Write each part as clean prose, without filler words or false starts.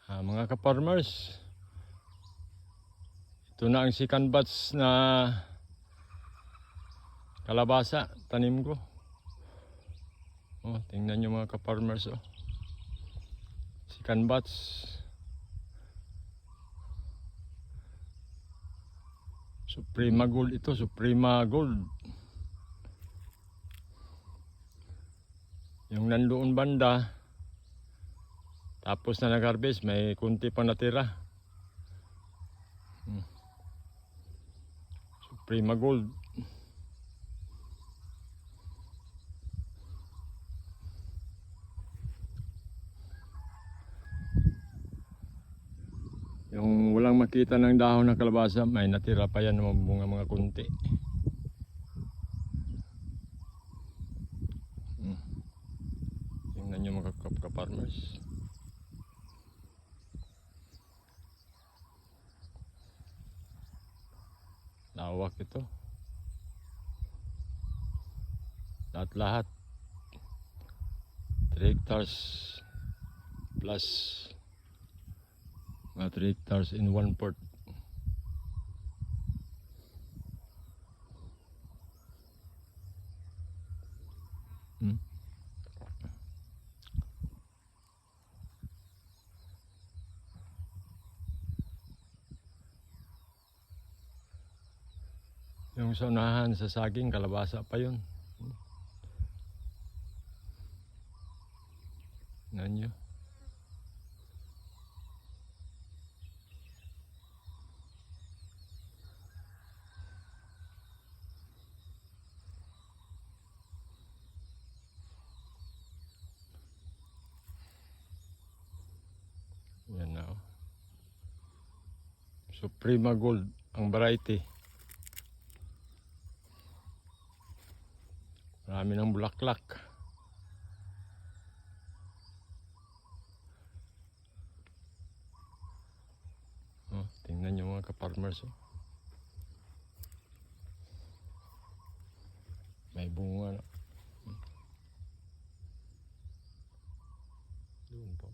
Mga ka-farmers, ito na ang second batch na kalabasa tanim ko. Tingnan nyo mga ka-farmers, second batch. Suprema Gold ito, Suprema Gold. Yung nandoon banda, tapos na nag-harvest, may kunti pa natira. Suprema Gold. Yung walang makita ng dahon ng kalabasa, may natira pa yan ng mga kunti. Tingnan nyo mga ka-farmers. Lawak ito. Lahat-lahat. 3 hectares plus mga 3 hectares in 1/4. Yung sa unahan sa saging, kalabasa pa yun. Tingnan nyo. Yan na. Suprema Gold ang variety. Marami ng bulaklak. Tingnan nyo mga ka-farmers. May bunga na. Doon po.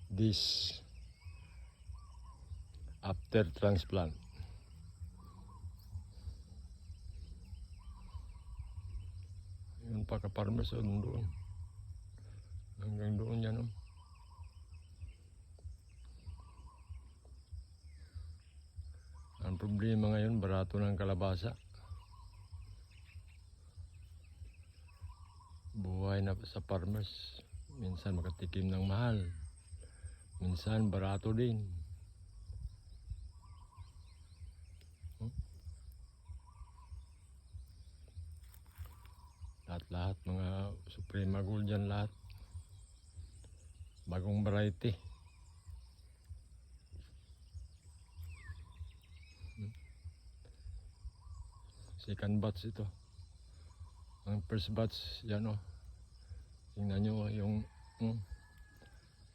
This after transplant. Yun pa ka-farmers doon. Hanggang doon yan. Ang problema ngayon, barato ng kalabasa. Buhay na sa farmers. Minsan makatikim ng mahal. Minsan barato din. Lahat-lahat mga Suprema Gold yan lahat. Bagong variety. Second batch ito. Ang first batch yan Tingnan nyo yung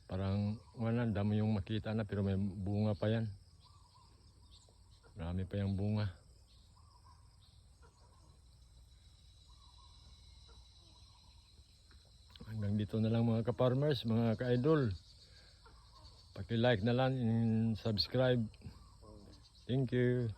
parang wala, dami yung makita na pero may bunga pa yan. Marami pa yung bunga. Hanggang dito na lang mga ka-farmers, mga ka-idol. Paki-like na lang and subscribe. Thank you.